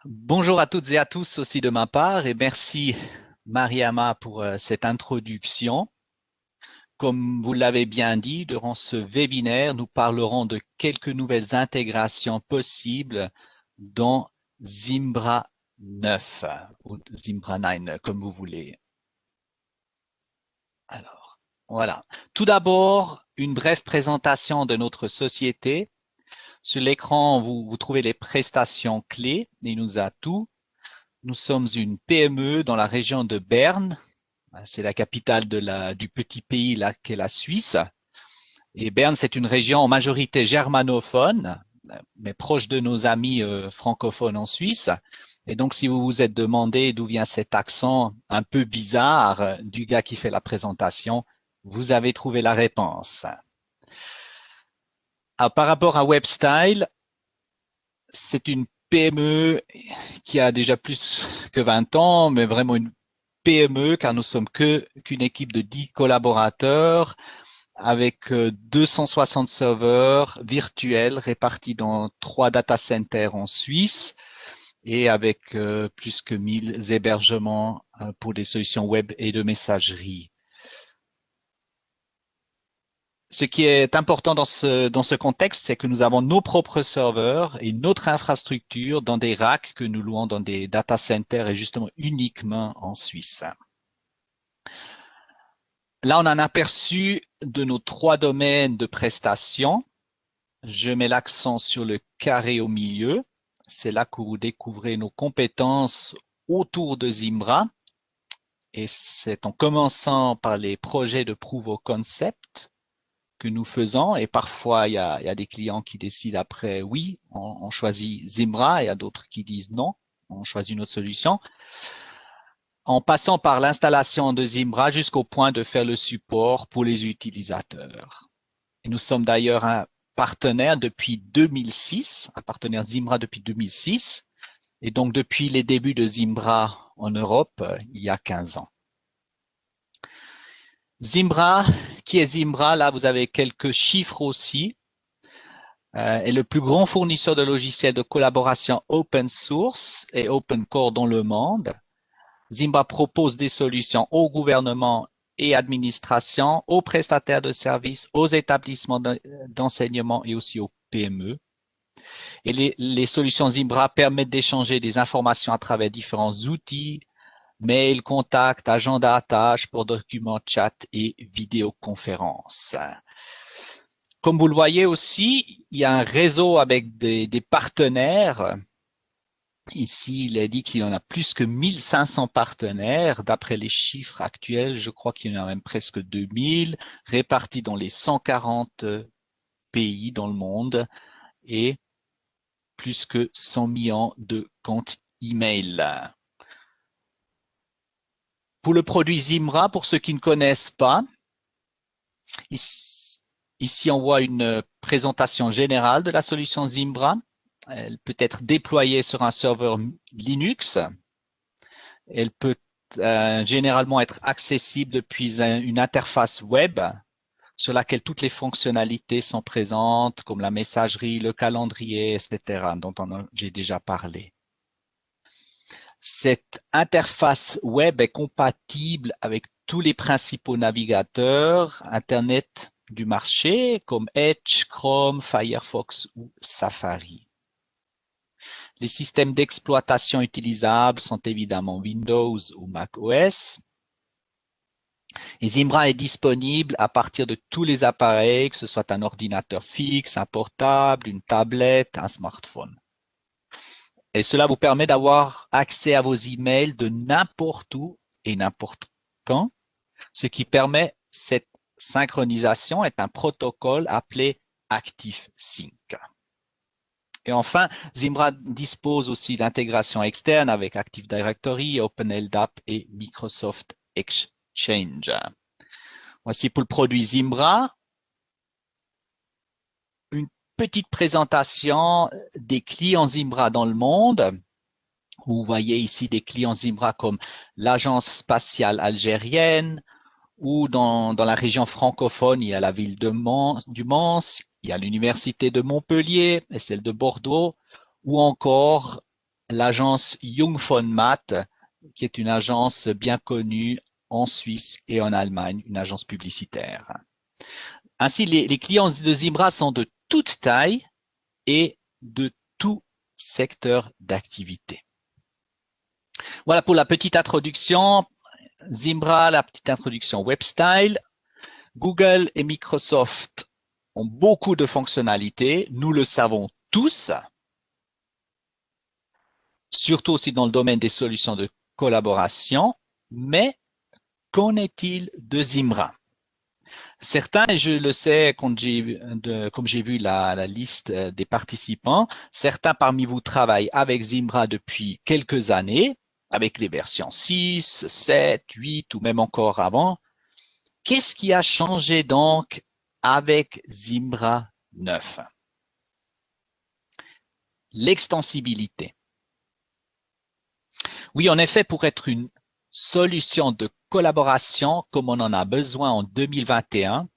Bonjour à toutes et à tous aussi de ma part et merci Mariama pour cette introduction. Comme vous l'avez bien dit, durant ce webinaire, nous parlerons de quelques nouvelles intégrations possibles dans Zimbra 9 ou Zimbra 9, comme vous voulez. Alors, voilà. Tout d'abord, une brève présentation de notre société. Sur l'écran, vous trouvez les prestations clés et nos atouts. Nous sommes une PME dans la région de Berne. C'est la capitale du petit pays là qu'est la Suisse. Et Berne, c'est une région en majorité germanophone, mais proche de nos amis francophones en Suisse. Et donc, si vous vous êtes demandé d'où vient cet accent un peu bizarre du gars qui fait la présentation, vous avez trouvé la réponse. Alors, par rapport à WebStyle, c'est une PME qui a déjà plus que 20 ans, mais vraiment une PME car nous sommes qu'une équipe de 10 collaborateurs avec 260 serveurs virtuels répartis dans 3 data centers en Suisse et avec plus que 1000 hébergements pour des solutions web et de messagerie. Ce qui est important dans ce contexte, c'est que nous avons nos propres serveurs et notre infrastructure dans des racks que nous louons dans des data centers et justement uniquement en Suisse. Là, on a un aperçu de nos 3 domaines de prestations. Je mets l'accent sur le carré au milieu. C'est là que vous découvrez nos compétences autour de Zimbra. Et c'est en commençant par les projets de proof of concept que nous faisons. Et parfois, il y a des clients qui décident après, oui, on choisit Zimbra, et il y a d'autres qui disent non, on choisit une autre solution. En passant par l'installation de Zimbra jusqu'au point de faire le support pour les utilisateurs. Et nous sommes d'ailleurs un partenaire depuis 2006, un partenaire Zimbra depuis 2006, et donc depuis les débuts de Zimbra en Europe, il y a 15 ans. Zimbra, qui est Zimbra? Là, vous avez quelques chiffres aussi. Est le plus grand fournisseur de logiciels de collaboration open source et open core dans le monde. Zimbra propose des solutions au gouvernement et administration, aux prestataires de services, aux établissements d'enseignement et aussi aux PME. Et les solutions Zimbra permettent d'échanger des informations à travers différents outils, mail, contact, agenda, tâches pour documents, chat et vidéoconférences. Comme vous le voyez aussi, il y a un réseau avec des partenaires. Ici, il est dit qu'il y en a plus que 1500 partenaires. D'après les chiffres actuels, je crois qu'il y en a même presque 2000 répartis dans les 140 pays dans le monde et plus que 100 millions de comptes email. Pour le produit Zimbra, pour ceux qui ne connaissent pas, ici on voit une présentation générale de la solution Zimbra. Elle peut être déployée sur un serveur Linux. Elle peut généralement être accessible depuis une interface web sur laquelle toutes les fonctionnalités sont présentes, comme la messagerie, le calendrier, etc., dont j'ai déjà parlé. Cette interface web est compatible avec tous les principaux navigateurs Internet du marché, comme Edge, Chrome, Firefox ou Safari. Les systèmes d'exploitation utilisables sont évidemment Windows ou Mac OS. Et Zimbra est disponible à partir de tous les appareils, que ce soit un ordinateur fixe, un portable, une tablette, un smartphone. Et cela vous permet d'avoir accès à vos emails de n'importe où et n'importe quand, ce qui permet cette synchronisation est un protocole appelé ActiveSync. Et enfin, Zimbra dispose aussi d'intégration externe avec Active Directory, OpenLDAP et Microsoft Exchange. Voici pour le produit Zimbra une petite présentation des clients Zimbra dans le monde. Vous voyez ici des clients Zimbra comme l'Agence spatiale algérienne ou dans la région francophone, il y a la ville du Mans, il y a l'université de Montpellier et celle de Bordeaux ou encore l'agence Jung von Matt, qui est une agence bien connue en Suisse et en Allemagne, une agence publicitaire. Ainsi, les clients de Zimbra sont de toute taille et de tout secteur d'activité. Voilà pour la petite introduction. Zimbra, la petite introduction WebStyle. Google et Microsoft ont beaucoup de fonctionnalités, nous le savons tous, surtout aussi dans le domaine des solutions de collaboration, mais qu'en est-il de Zimbra? Certains, et je le sais comme j'ai vu la liste des participants, certains parmi vous travaillent avec Zimbra depuis quelques années, avec les versions 6, 7, 8 ou même encore avant. Qu'est-ce qui a changé donc avec Zimbra 9? L'extensibilité. Oui, en effet, pour être une solution de collaboration comme on en a besoin en 2021,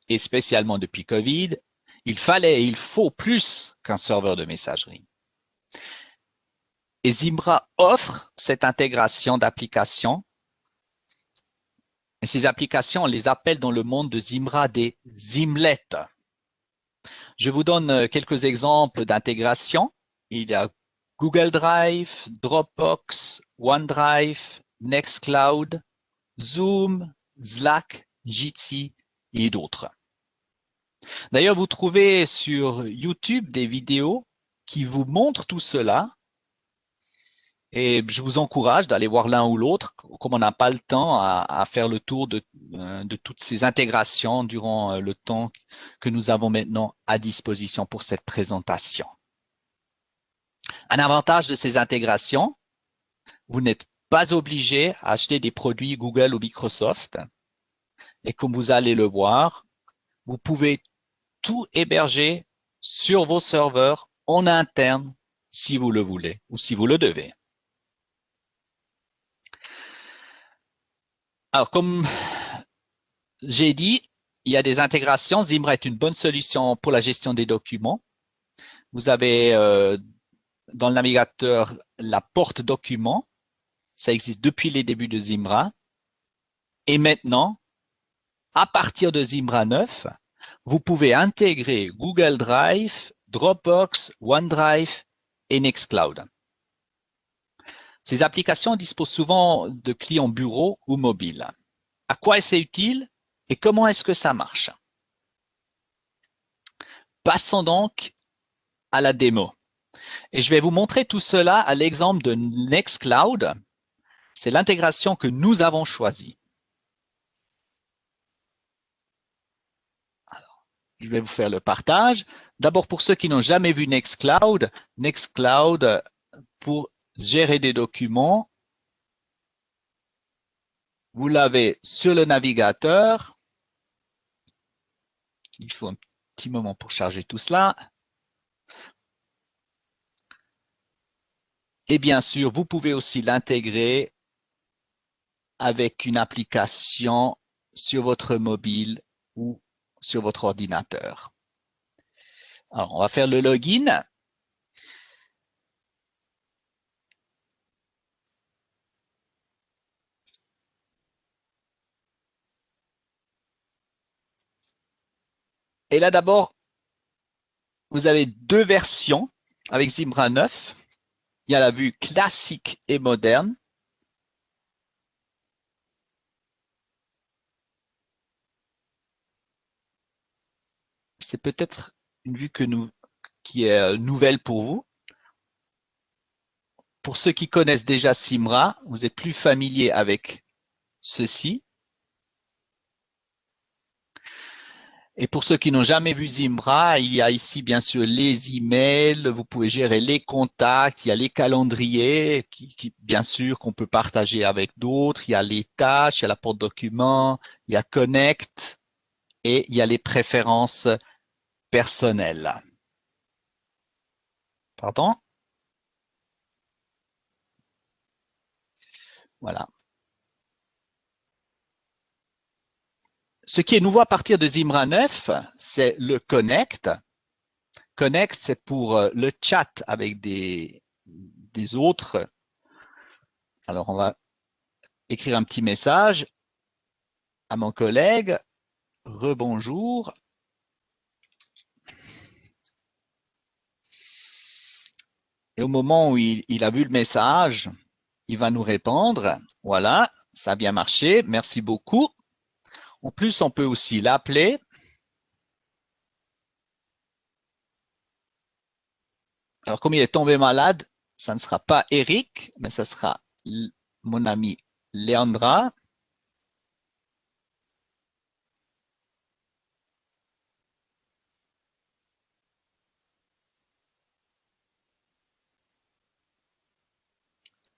et spécialement depuis Covid, il fallait et il faut plus qu'un serveur de messagerie. Et Zimbra offre cette intégration d'applications. Et ces applications, on les appelle dans le monde de Zimbra des Zimlets. Je vous donne quelques exemples d'intégration. Il y a Google Drive, Dropbox, OneDrive, Nextcloud, Zoom, Slack, Jitsi et d'autres. D'ailleurs, vous trouvez sur YouTube des vidéos qui vous montrent tout cela. Et je vous encourage d'aller voir l'un ou l'autre, comme on n'a pas le temps à faire le tour de toutes ces intégrations durant le temps que nous avons maintenant à disposition pour cette présentation. Un avantage de ces intégrations, vous n'êtes pas obligé à acheter des produits Google ou Microsoft. Et comme vous allez le voir, vous pouvez tout héberger sur vos serveurs en interne si vous le voulez ou si vous le devez. Alors, comme j'ai dit, il y a des intégrations. Zimbra est une bonne solution pour la gestion des documents. Vous avez dans le navigateur la porte document. Ça existe depuis les débuts de Zimbra. Et maintenant, à partir de Zimbra 9, vous pouvez intégrer Google Drive, Dropbox, OneDrive et Nextcloud. Ces applications disposent souvent de clients bureau ou mobiles. À quoi est-ce utile et comment est-ce que ça marche? Passons donc à la démo. Et je vais vous montrer tout cela à l'exemple de Nextcloud. C'est l'intégration que nous avons choisie. Alors, je vais vous faire le partage. D'abord, pour ceux qui n'ont jamais vu Nextcloud, Nextcloud, pour gérer des documents, vous l'avez sur le navigateur. Il faut un petit moment pour charger tout cela. Et bien sûr, vous pouvez aussi l'intégrer avec une application sur votre mobile ou sur votre ordinateur. Alors, on va faire le login. Et là, d'abord, vous avez deux versions avec Zimbra 9. Il y a la vue classique et moderne. C'est peut-être une vue qui est nouvelle pour vous. Pour ceux qui connaissent déjà Zimbra, vous êtes plus familier avec ceci. Et pour ceux qui n'ont jamais vu Zimbra, il y a ici bien sûr les emails, vous pouvez gérer les contacts, il y a les calendriers bien sûr qu'on peut partager avec d'autres, il y a les tâches, il y a la porte document, il y a Connect et il y a les préférences personnelles. Pardon? Voilà. Ce qui est nouveau à partir de Zimbra 9, c'est le Connect. Connect, c'est pour le chat avec des des autres. Alors, on va écrire un petit message à mon collègue. Rebonjour. Et au moment où il a vu le message, il va nous répondre. Voilà, ça a bien marché. Merci beaucoup. En plus, on peut aussi l'appeler. Alors, comme il est tombé malade, ça ne sera pas Eric, mais ça sera mon ami Leandra.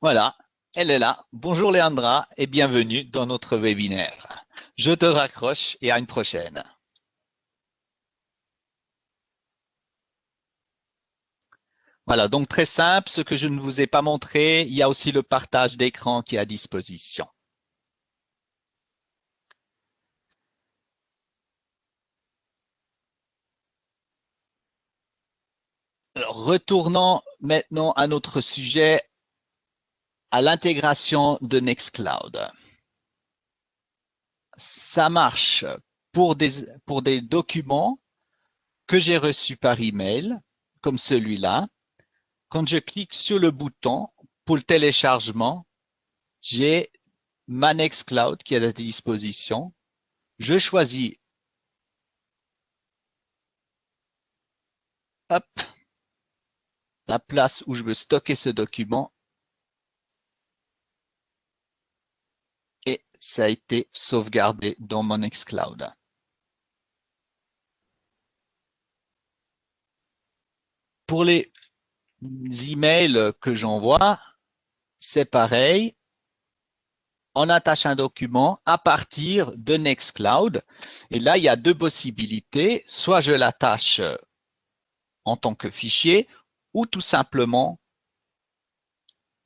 Voilà, elle est là. Bonjour Leandra et bienvenue dans notre webinaire. Je te raccroche et à une prochaine. Voilà, donc très simple, ce que je ne vous ai pas montré, il y a aussi le partage d'écran qui est à disposition. Alors, retournons maintenant à notre sujet, à l'intégration de Nextcloud. Ça marche pour des documents que j'ai reçus par email, comme celui-là. Quand je clique sur le bouton pour le téléchargement, j'ai ma Nextcloud qui est à disposition. Je choisis hop, la place où je veux stocker ce document et ça a été sauvegardé dans mon Nextcloud. Pour les emails que j'envoie, c'est pareil. On attache un document à partir de Nextcloud. Et là, il y a deux possibilités. Soit je l'attache en tant que fichier ou tout simplement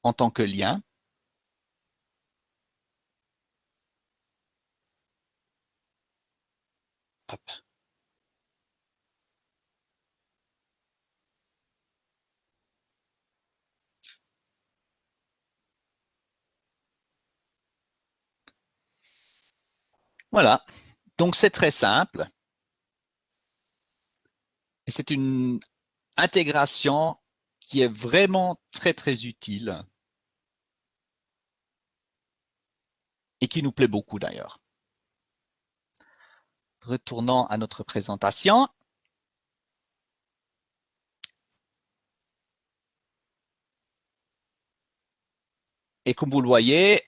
en tant que lien. Hop. Voilà. Donc, c'est très simple. Et c'est une intégration qui est vraiment très, très utile et qui nous plaît beaucoup d'ailleurs. Retournons à notre présentation. Et comme vous le voyez,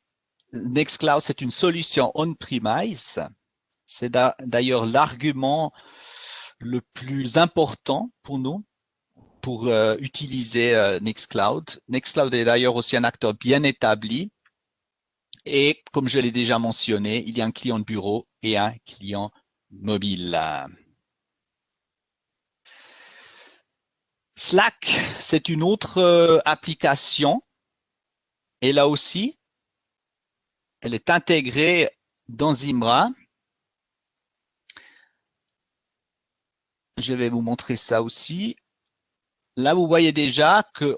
Nextcloud, c'est une solution on-premise. C'est d'ailleurs l'argument le plus important pour nous pour utiliser Nextcloud. Nextcloud est d'ailleurs aussi un acteur bien établi. Et comme je l'ai déjà mentionné, il y a un client de bureau et un client mobile. Slack, c'est une autre application. Et là aussi, elle est intégrée dans Zimbra. Je vais vous montrer ça aussi. Là, vous voyez déjà que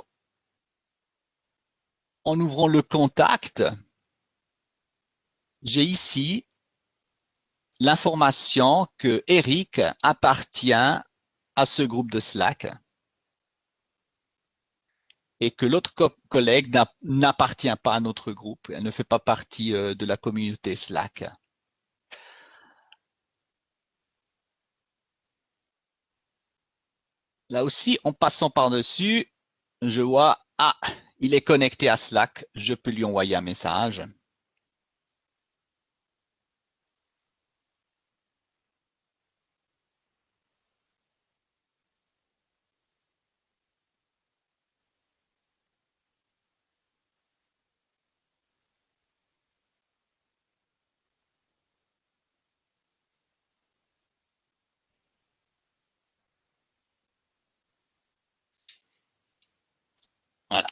en ouvrant le contact, j'ai ici l'information que Eric appartient à ce groupe de Slack et que l'autre collègue n'appartient pas à notre groupe, elle ne fait pas partie de la communauté Slack. Là aussi, en passant par-dessus, je vois, ah, il est connecté à Slack, je peux lui envoyer un message. Voilà.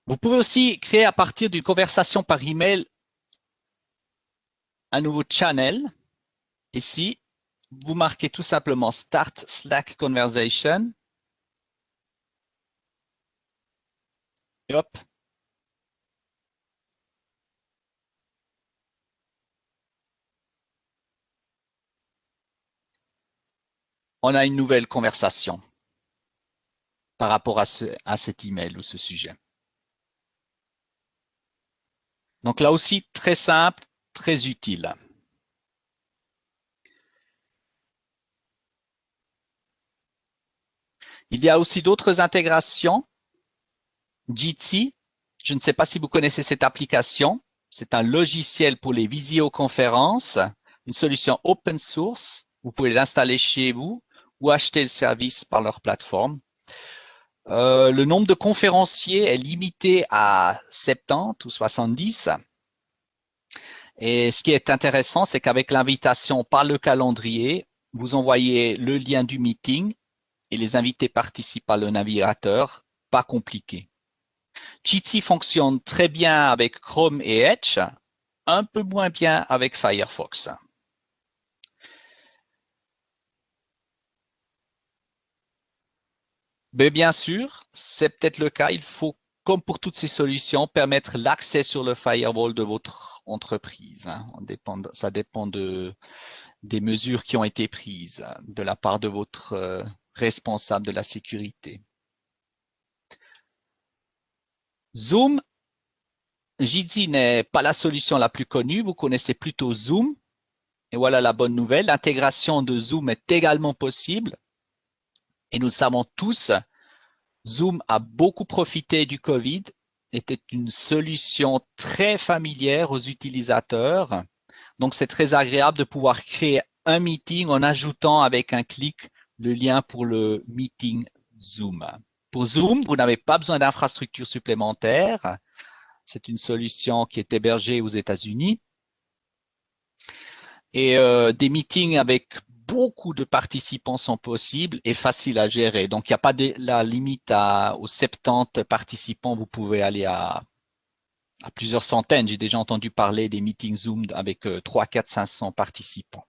Vous pouvez aussi créer à partir d'une conversation par email un nouveau channel. Ici, vous marquez tout simplement Start Slack Conversation. Et hop. On a une nouvelle conversation par rapport à cet email ou ce sujet. Donc là aussi, très simple, très utile. Il y a aussi d'autres intégrations. Jitsi, je ne sais pas si vous connaissez cette application. C'est un logiciel pour les visioconférences, une solution open source. Vous pouvez l'installer chez vous ou acheter le service par leur plateforme. Le nombre de conférenciers est limité à 70 ou 70. Et ce qui est intéressant, c'est qu'avec l'invitation par le calendrier, vous envoyez le lien du meeting et les invités participent par le navigateur. Pas compliqué. Jitsi fonctionne très bien avec Chrome et Edge, un peu moins bien avec Firefox. Mais bien sûr, c'est peut-être le cas. Il faut, comme pour toutes ces solutions, permettre l'accès sur le firewall de votre entreprise. Ça dépend des mesures qui ont été prises de la part de votre responsable de la sécurité. Zoom, Jitsi n'est pas la solution la plus connue. Vous connaissez plutôt Zoom. Et voilà la bonne nouvelle. L'intégration de Zoom est également possible. Et nous savons tous, Zoom a beaucoup profité du Covid, était une solution très familière aux utilisateurs. Donc, c'est très agréable de pouvoir créer un meeting en ajoutant avec un clic le lien pour le meeting Zoom. Pour Zoom, vous n'avez pas besoin d'infrastructures supplémentaires. C'est une solution qui est hébergée aux États-Unis. Et des meetings avec beaucoup de participants sont possibles et faciles à gérer. Donc, il n'y a pas de la limite aux 70 participants. Vous pouvez aller à plusieurs centaines. J'ai déjà entendu parler des meetings Zoom avec 3, 4, 500 participants.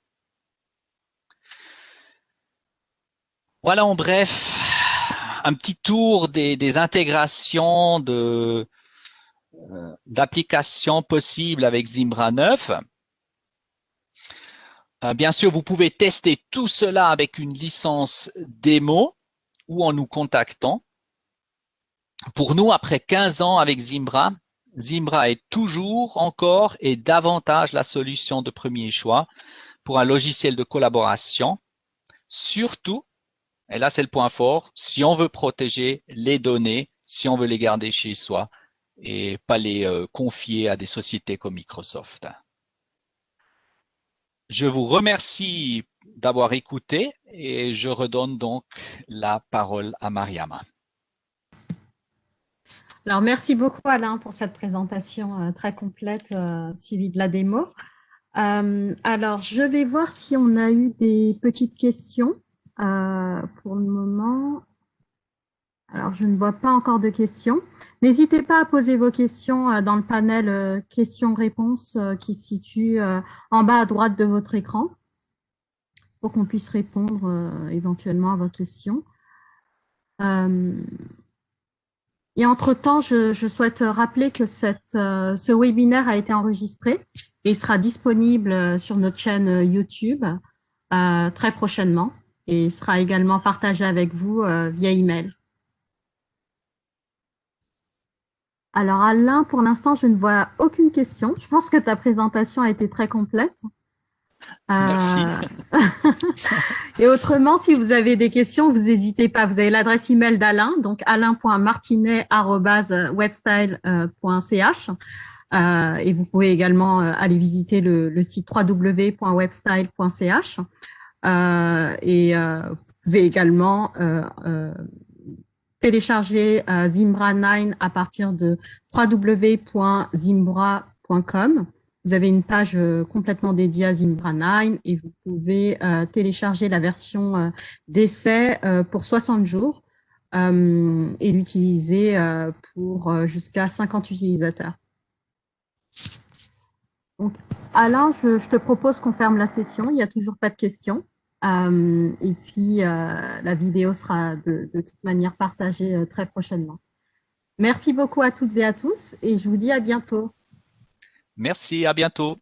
Voilà en bref un petit tour des intégrations d'applications possibles avec Zimbra 9. Bien sûr, vous pouvez tester tout cela avec une licence démo ou en nous contactant. Pour nous, après 15 ans avec Zimbra, Zimbra est toujours, encore et davantage la solution de premier choix pour un logiciel de collaboration. Surtout, et là c'est le point fort, si on veut protéger les données, si on veut les garder chez soi et pas les confier à des sociétés comme Microsoft. Je vous remercie d'avoir écouté et je redonne donc la parole à Mariama. Alors, merci beaucoup Alain pour cette présentation très complète suivie de la démo. Alors, je vais voir si on a eu des petites questions pour le moment. Alors, je ne vois pas encore de questions. N'hésitez pas à poser vos questions dans le panel questions-réponses qui se situe en bas à droite de votre écran pour qu'on puisse répondre éventuellement à vos questions. Et entre-temps, je souhaite rappeler que ce webinaire a été enregistré et sera disponible sur notre chaîne YouTube très prochainement et sera également partagé avec vous via email. Alors Alain, pour l'instant, je ne vois aucune question. Je pense que ta présentation a été très complète. Merci. Et autrement, si vous avez des questions, vous n'hésitez pas. Vous avez l'adresse email d'Alain, donc alain.martinet@webstyle.ch. Et vous pouvez également aller visiter le site www.webstyle.ch. Et vous pouvez également télécharger Zimbra 9 à partir de www.zimbra.com. Vous avez une page complètement dédiée à Zimbra 9 et vous pouvez télécharger la version d'essai pour 60 jours et l'utiliser pour jusqu'à 50 utilisateurs. Donc, Alain, je te propose qu'on ferme la session. Il n'y a toujours pas de questions. Et puis, la vidéo sera de toute manière partagée très prochainement. Merci beaucoup à toutes et à tous et je vous dis à bientôt. Merci, à bientôt.